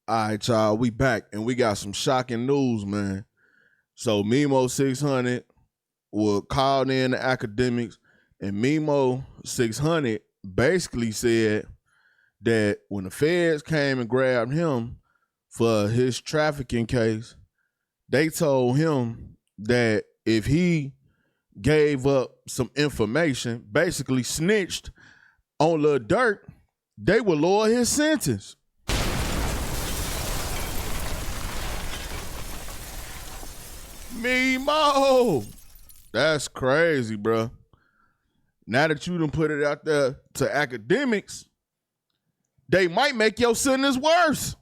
All right, y'all, we back and we got some shocking news, man. So Memo600 was called in the academics, and Memo600 basically said that when the feds came and grabbed him for his trafficking case, they told him that if he gave up some information, basically snitched on Lil Durk, they would lower his sentence. Memo, that's crazy, bro. Now that you done put it out there to academics, they might make your sentence worse.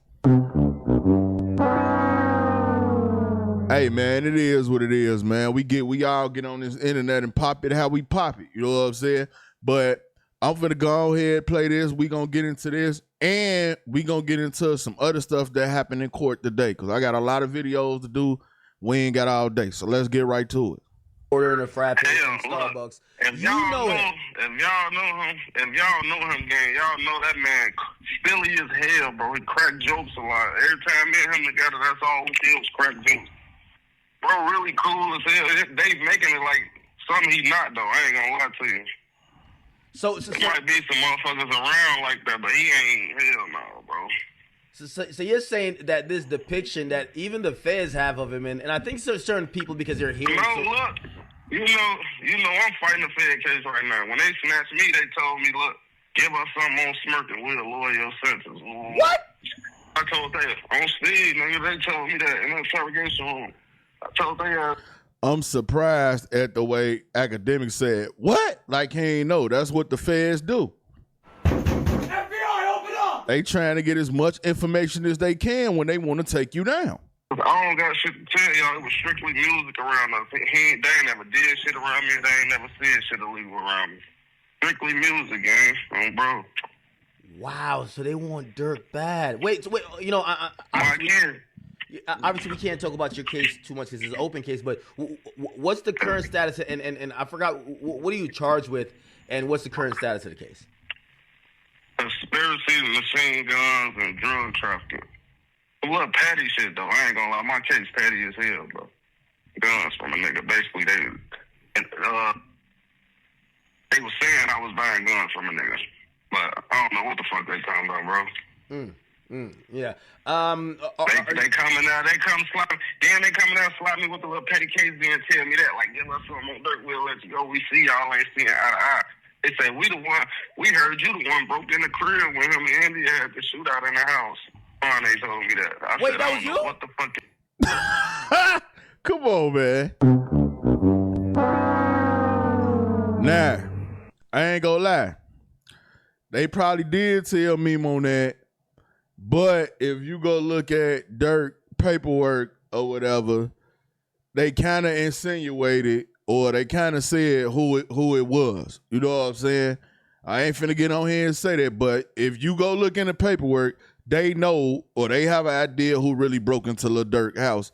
Hey man, it is what it is, man. We all get on this internet and pop it how we pop it. You know what I'm saying? But I'm finna go ahead, play this. We gonna get into this, and we gonna get into some other stuff that happened in court today, because I got a lot of videos to do. We ain't got all day, so let's get right to it. Ordering a frappe from Starbucks. If y'all know him, gang, y'all know that man silly as hell, bro. He crack jokes a lot. Every time me and him together, that's all we did was crack jokes. Bro, really cool as hell. They making it like something he not, though. I ain't gonna lie to you. So there might be some motherfuckers around like that, but he ain't. Hell no, bro. So you're saying that this depiction that even the feds have of him, and I think certain people, because they're hearing. No, look, you know, I'm fighting a Fed case right now. When they snatched me, they told me, look, give us something on Smirk and we'll lower your sentence. What? I told that on Steve, nigga. They told me that in the interrogation room. I told they. I'm surprised at the way academics said, what? Like he ain't know. That's what the feds do. They trying to get as much information as they can when they want to take you down. I don't got shit to tell y'all. It was strictly music around us. They ain't never did shit around me. They ain't never said shit illegal around me. Strictly music, gang, bro. Wow, so they want Durk bad. Wait, you know, obviously we can't talk about your case too much because it's an open case, but what's the current status? And I forgot, what are you charged with, and what's the current status of the case? Conspiracy, machine guns, and drug trafficking. A little petty shit, though. I ain't gonna lie. My case petty as hell, bro. Guns from a nigga. Basically, they was saying I was buying guns from a nigga. But I don't know what the fuck they talking about, bro. Yeah. They coming out, they come slap me. Then they coming out slap me with a little petty case and tell me that. Like, give us something on Durk, we'll let you go. We see y'all ain't seeing eye to eye. They say, we heard you the one broke in the crib when him and India had the shootout in the house. They told me that. I Wait, said, that was you? What the fuck? Come on, man. Nah, I ain't gonna lie. They probably did tell Memo that, but if you go look at Durk paperwork or whatever, they kind of insinuated or they kind of said who it was. You know what I'm saying? I ain't finna get on here and say that, but if you go look in the paperwork, they know or they have an idea who really broke into Lil Durk house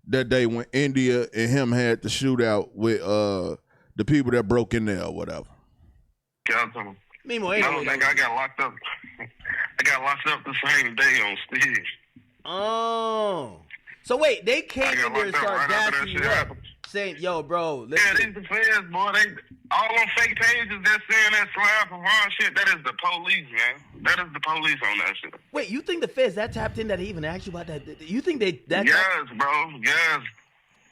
that day when India and him had the shootout with the people that broke in there or whatever. Memo, I don't think I got locked up. I got locked up the same day on stage. Oh. So wait, they came in there and started gassing you up, saying, yo, bro, listen. Yeah, these the feds, boy. They all on fake pages that's saying that slap of wrong shit. That is the police, man. That is the police on that shit. Wait, you think the feds that tapped in that they even asked you about that? You think they that? Yes, bro. Yes.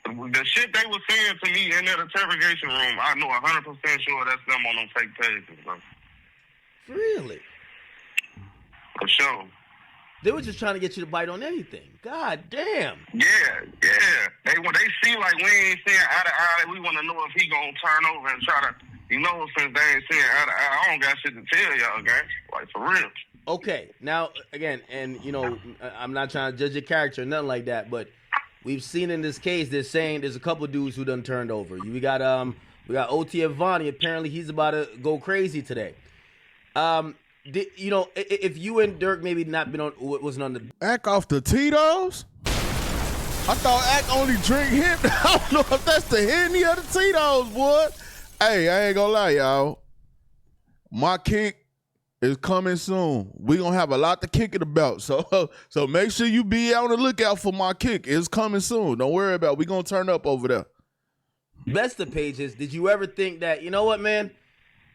The shit they were saying to me in that interrogation room, I know 100% sure that's them on them fake pages, bro. Really? For sure. They were just trying to get you to bite on anything. God damn. Yeah. They see like we ain't seeing eye to eye. We want to know if he gonna turn over and try to, since they ain't seeing eye to eye, I don't got shit to tell y'all, gang. Like, for real. Okay, now, again, and, I'm not trying to judge your character or nothing like that, but we've seen in this case, they're saying there's a couple dudes who done turned over. We got OT Avani. Apparently, he's about to go crazy today. If you and Durk maybe not been wasn't on the Ack off the Tito's? I thought Ack only drink him. I don't know if that's the Henny or the Tito's, boy. Hey, I ain't gonna lie, y'all. My kink is coming soon. We're gonna have a lot to kick it about. So make sure you be on the lookout for my kick. It's coming soon. Don't worry about it. We're gonna turn up over there. Best of pages, did you ever think that, you know what, man?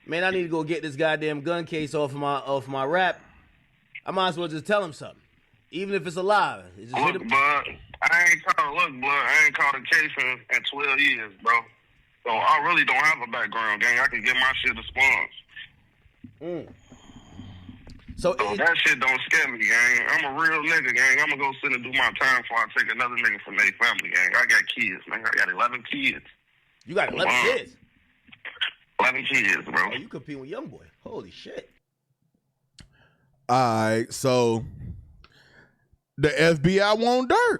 Man, I need to go get this goddamn gun case off my rap. I might as well just tell him something. Even if it's a lie. Just look, bud, I ain't caught a case in 12 years, bro. So I really don't have a background, gang. I can get my shit expunged. So that shit don't scare me, gang. I'm a real nigga, gang. I'm gonna go sit and do my time before I take another nigga from their family, gang. I got kids, man. I got 11 kids. You got 11 kids? 11 kids, bro. Oh, you compete with young boy. Holy shit. All right, so the FBI want Durk.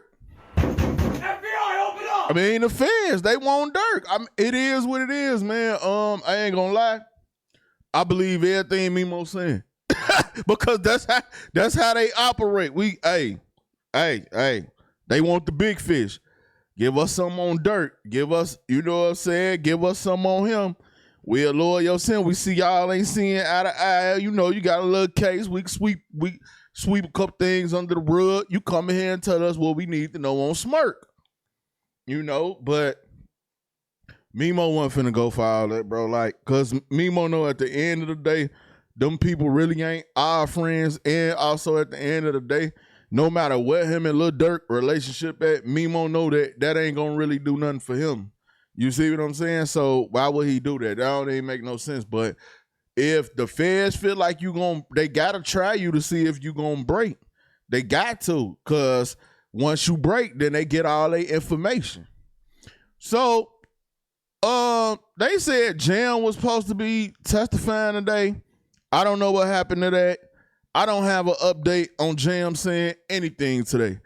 FBI, open up! I mean, the feds, they want Durk. It is what it is, man. I ain't gonna lie. I believe everything Memo saying. Because that's how they operate. They want the big fish. Give us some on Durk. Give us, you know what I'm saying? Give us some on him. We'll lower your sin. We see y'all ain't seeing eye to eye. You know, you got a little case. We sweep a couple things under the rug. You come in here and tell us what we need to know on Smirk. You know, but Memo wasn't finna go for all that, bro. Like, cause Memo know at the end of the day, them people really ain't our friends. And also at the end of the day, no matter what him and Lil Durk relationship at, Memo know that ain't gonna really do nothing for him. You see what I'm saying? So why would he do that? That don't even make no sense. But if the feds feel like they gotta try you to see if you gonna break. They got to, cause once you break, then they get all their information. So they said Jam was supposed to be testifying today. I don't know what happened to that. I don't have an update on Jam saying anything today.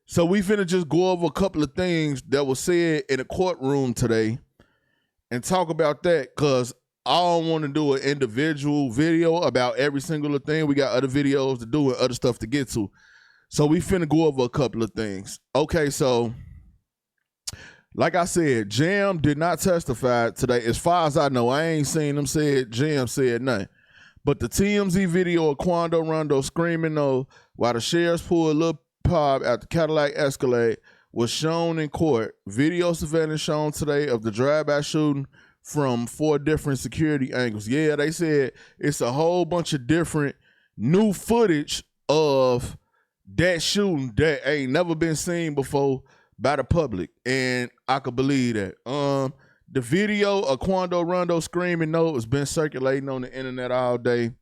So we finna just go over a couple of things that was said in the courtroom today and talk about that, because I don't want to do an individual video about every single thing. We got other videos to do and other stuff to get to. So we finna go over a couple of things. Okay, so like I said, Jam did not testify today. As far as I know, I ain't seen him say Jam said nothing. But the TMZ video of Quando Rondo screaming no while the sheriffs pulled Lil Pop at the Cadillac Escalade was shown in court. Video surveillance shown today of the drive-by shooting from 4 different security angles. Yeah, they said it's a whole bunch of different new footage of that shooting that ain't never been seen before by the public, and I could believe that. The video of Quando Rondo screaming no has been circulating on the internet all day.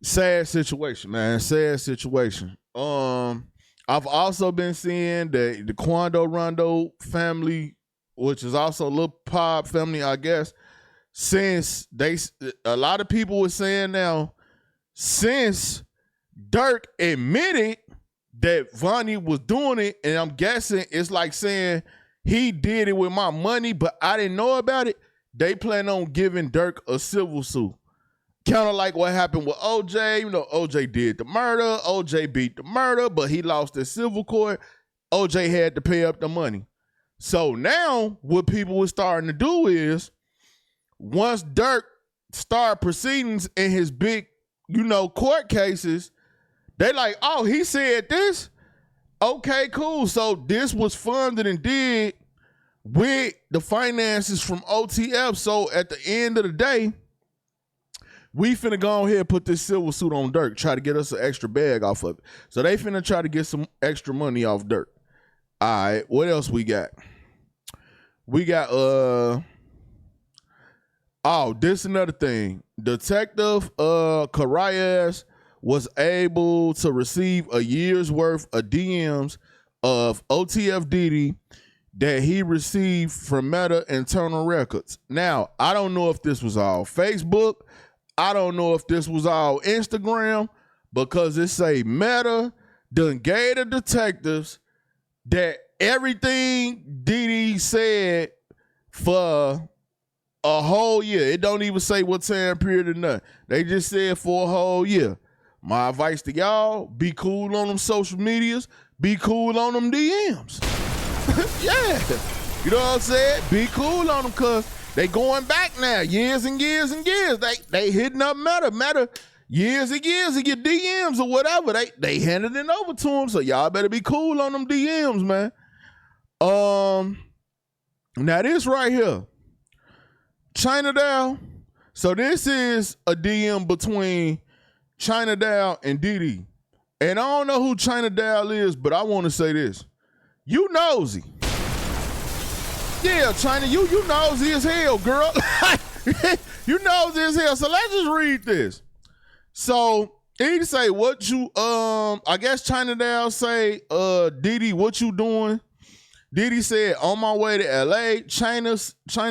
Sad situation, man. Sad situation. I've also been seeing that the Quando Rondo family, which is also Lil Pop family, I guess, since a lot of people were saying now, since Durk admitted that Vonnie was doing it, and I'm guessing it's like saying he did it with my money, but I didn't know about it, they plan on giving Durk a civil suit. Kind of like what happened with OJ. You know, OJ did the murder. OJ beat the murder, but he lost in civil court. OJ had to pay up the money. So now what people were starting to do is, once Durk start proceedings in his big, court cases, they like, oh, he said this? Okay, cool. So this was funded and did with the finances from OTF. So at the end of the day, we finna go ahead and put this civil suit on Durk, try to get us an extra bag off of it. So they finna try to get some extra money off Durk. All right, what else we got? We got, this another thing. Detective Carayas was able to receive a year's worth of DMs of OTF Diddy that he received from Meta internal records. Now, I don't know if this was all Facebook. I don't know if this was all Instagram, because it say Meta done gave the detectives that everything Diddy said for a whole year. It don't even say what time period or nothing. They just said for a whole year. My advice to y'all, be cool on them social medias, be cool on them DMs. Yeah, you know what I'm saying? Be cool on them, because they going back now, years and years and years. They hitting up Meta. Meta, years and years of your DMs or whatever. They handed it over to him. So y'all better be cool on them DMs, man. Now this right here, China Doll. So this is a DM between China Doll and Diddy. And I don't know who China Doll is, but I want to say this. You nosy. Yeah, China, you nosy as hell, girl. You nosy as hell. So let's just read this. So he say, what you, I guess China Doll say, Diddy, what you doing? Diddy said, on my way to LA. China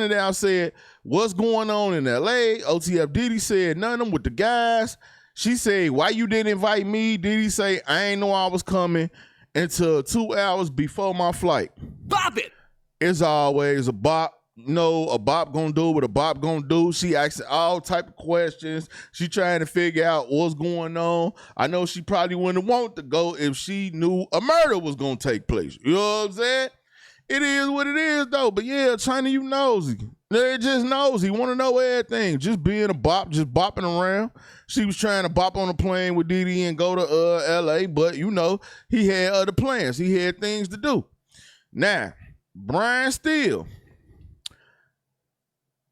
Doll said, what's going on in LA? OTF Diddy said, nothing with the guys. She said, why you didn't invite me? Diddy say, I ain't know I was coming until 2 hours before my flight. Bop it! It's always a bop. No, a bop gonna do what a bop gonna do. She asking all type of questions. She trying to figure out what's going on. I know she probably wouldn't want to go if she knew a murder was gonna take place. You know what I'm saying? It is what it is, though. But yeah, China, you nosy. They just nosy. Want to know everything. Just being a bop, just bopping around. She was trying to bop on a plane with Diddy and go to L.A., but, you know, he had other plans. He had things to do. Now, Brian Steele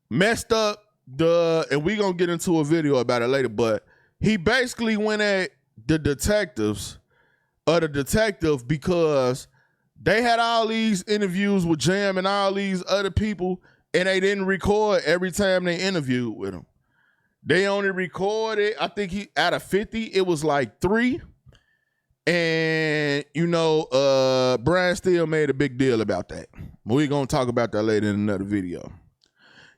messed up and we going to get into a video about it later, but he basically went at the detective because they had all these interviews with Jam and all these other people, and they didn't record every time they interviewed with him. They only recorded, I think out of 50, it was like 3. And, you know, Brian Steele made a big deal about that. We're going to talk about that later in another video.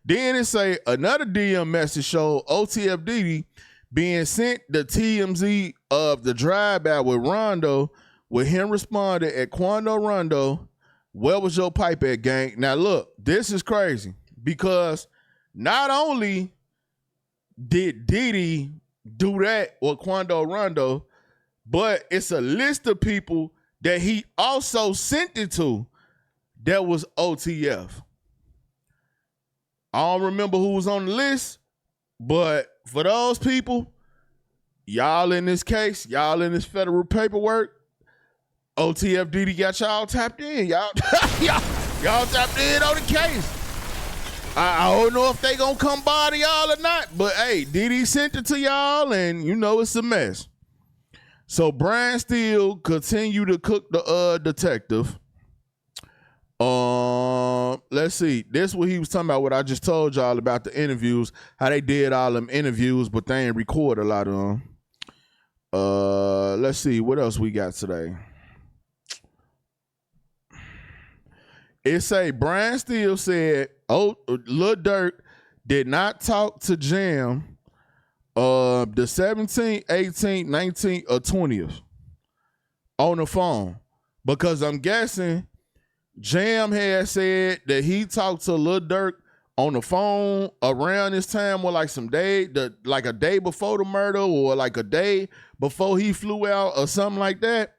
Then it say another DM message showed OTF Diddy being sent the TMZ of the drive-by with Rondo, with him responded at Quando Rondo, where was your pipe at, gang? Now look, this is crazy because not only did Diddy do that with Quando Rondo, but it's a list of people that he also sent it to that was OTF. I don't remember who was on the list, but for those people, y'all in this case, y'all in this federal paperwork, OTF Diddy got y'all tapped in. Y'all tapped in on the case. I don't know if they gonna come body y'all or not, but hey, Diddy sent it to y'all, and you know it's a mess. So Brian Steele continued to cook the detective. Let's see. This is what he was talking about, what I just told y'all about the interviews, how they did all them interviews, but they ain't record a lot of them. Let's see. What else we got today? It say Brian Steele said, oh, Lil Durk did not talk to Jam the 17th, 18th, 19th, or 20th on the phone, because I'm guessing Jam had said that he talked to Lil Durk on the phone around this time, or like like a day before the murder, or like a day before he flew out, or something like that.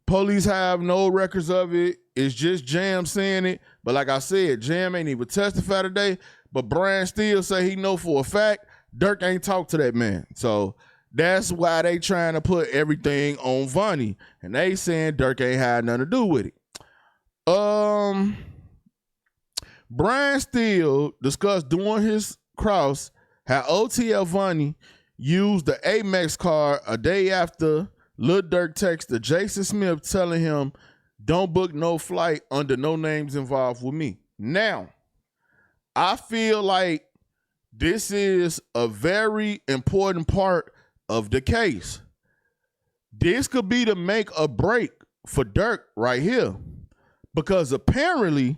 Police have no records of it. It's just Jam saying it. But like I said, Jam ain't even testify today. But Brian Steele say he know for a fact Durk ain't talked to that man. So that's why they trying to put everything on Vonnie. And they saying Durk ain't had nothing to do with it. Brian Steele discussed during his cross how OTF Vonnie used the Amex card a day after Lil Durk texted Jason Smith telling him, don't book no flight under no names involved with me. Now, I feel like this is a very important part of the case. This could be the make or break for Durk right here. Because apparently,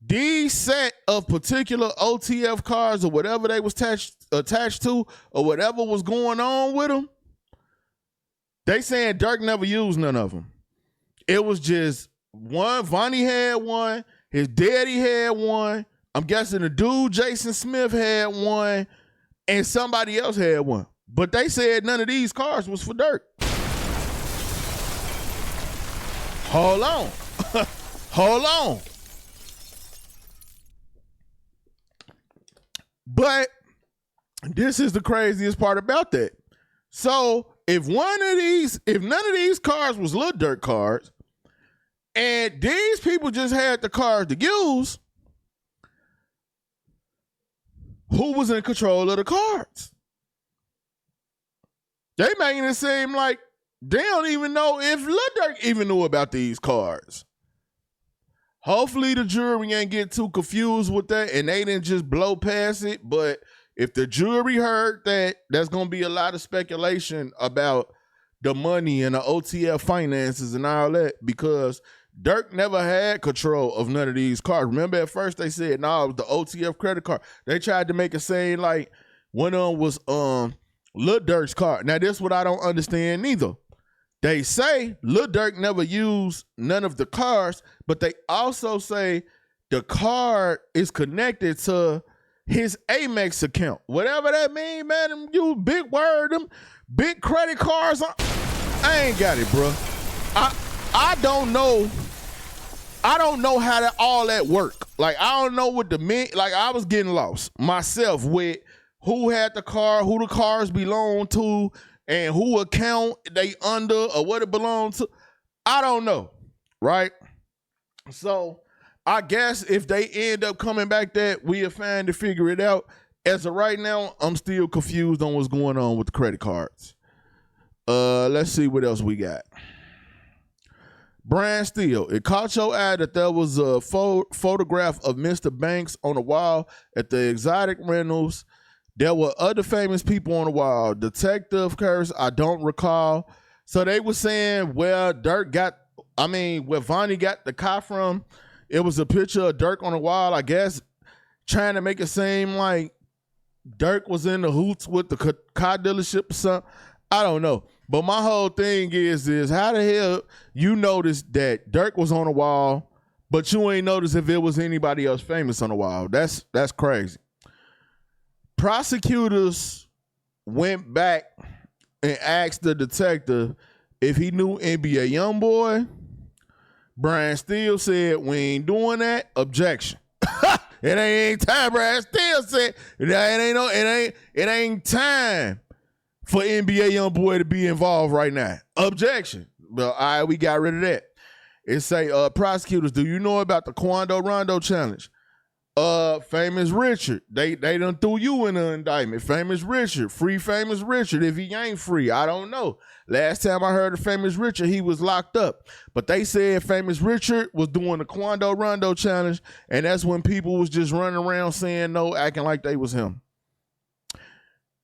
these set of particular OTF cards or whatever they was attached to, or whatever was going on with them, they saying Durk never used none of them. It was just one. Vonnie had one. His daddy had one. I'm guessing the dude Jason Smith had one, and somebody else had one. But they said none of these cards was for Durk. Hold on. Hold on. But this is the craziest part about that. So if none of these cars was Lil Durk cars, and these people just had the cars to use, who was in control of the cards? They making it seem like they don't even know if Lil Durk even knew about these cards. Hopefully the jury ain't get too confused with that and they didn't just blow past it. But if the jury heard that, there's going to be a lot of speculation about the money and the OTF finances and all that, because Durk never had control of none of these cards. Remember at first they said, no, it was the OTF credit card. They tried to make it seem like one of them was Lil Durk's card. Now this is what I don't understand neither. They say Lil Durk never used none of the cards, but they also say the card is connected to his Amex account. Whatever that mean, man, them you big word, them big credit cards. I ain't got it, bro. I don't know. I don't know how all that work. Like, I don't know what like I was getting lost myself with who had the car, who the cars belong to, and who account they under or what it belongs to. I don't know, right? So I guess if they end up coming back that, we'll find to figure it out. As of right now, I'm still confused on what's going on with the credit cards. Let's see what else we got. Brian Steele, it caught your eye that there was a photograph of Mr. Banks on the wall at the exotic rentals. There were other famous people on the wall. Detective Curse, I don't recall. So they were saying where Vonnie got the car from, it was a picture of Durk on the wall, I guess, trying to make it seem like Durk was in the hoots with the car dealership or something. I don't know. But my whole thing is how the hell you noticed that Durk was on the wall, but you ain't noticed if it was anybody else famous on the wall? That's crazy. Prosecutors went back and asked the detective if he knew NBA Youngboy. Brian Steele said, we ain't doing that. Objection. It ain't time. Brian Steele said it ain't time for NBA Youngboy to be involved right now. Objection. Well, all right, we got rid of that. It say, prosecutors, do you know about the Quando Rondo challenge? Famous Richard. They done threw you in the indictment. Famous Richard. Free Famous Richard. If he ain't free, I don't know. Last time I heard of Famous Richard, he was locked up. But they said Famous Richard was doing the Quando Rondo challenge, and that's when people was just running around saying no, acting like they was him.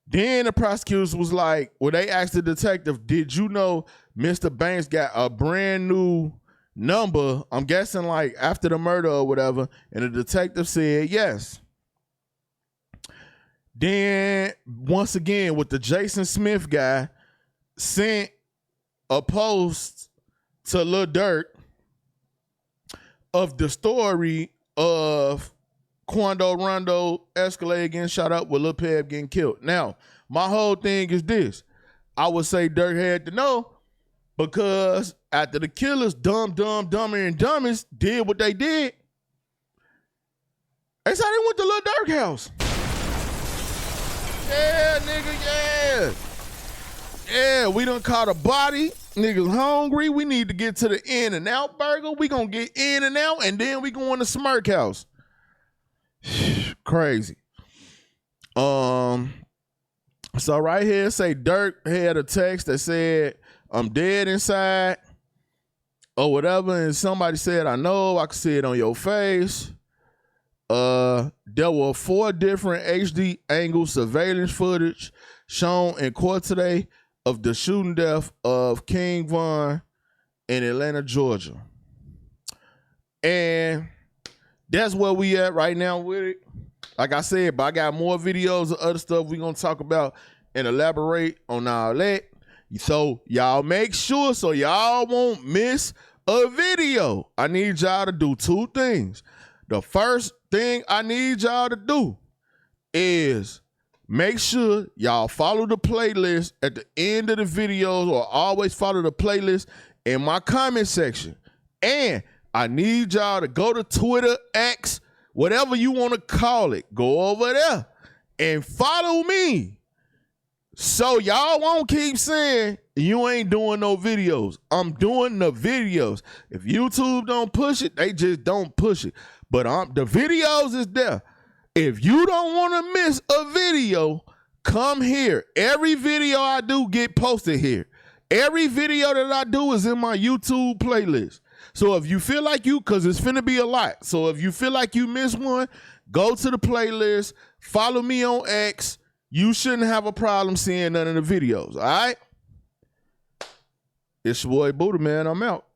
Then the prosecutors was like, well, they asked the detective, did you know Mr. Banks got a brand new number, I'm guessing like after the murder or whatever, and the detective said yes. Then once again with the Jason Smith guy sent a post to Lil Durk of the story of Quando Rondo Escalade getting shot up with Lil Peb getting killed. Now, my whole thing is this. I would say Durk had to know, because after the killers, dumber and dumbest, did what they did, they said they went to Lil Durk house. Yeah, nigga, yeah. Yeah, we done caught a body. Niggas hungry. We need to get to the In-N-Out burger. We gonna get In-N-Out, and then we going to Smirk house. Crazy. So right here, say Durk had a text that said, I'm dead inside, or whatever, and somebody said, I know, I can see it on your face. There were 4 different HD angle surveillance footage shown in court today of the shooting death of King Von in Atlanta, Georgia. And that's where we at right now with it. Like I said, but I got more videos of other stuff we're going to talk about and elaborate on all that. So y'all make sure so y'all won't miss a video. I need y'all to do 2 things. The first thing I need y'all to do is make sure y'all follow the playlist at the end of the videos, or always follow the playlist in my comment section. And I need y'all to go to Twitter, X, whatever you want to call it. Go over there and follow me. So y'all won't keep saying you ain't doing no videos. I'm doing the videos. If YouTube don't push it, they just don't push it. But the videos is there. If you don't want to miss a video, come here. Every video I do get posted here. Every video that I do is in my YouTube playlist. So if you feel like because it's finna be a lot. So if you feel like you missed one, go to the playlist, follow me on X. You shouldn't have a problem seeing none of the videos, all right? It's your boy Buddha, man. I'm out.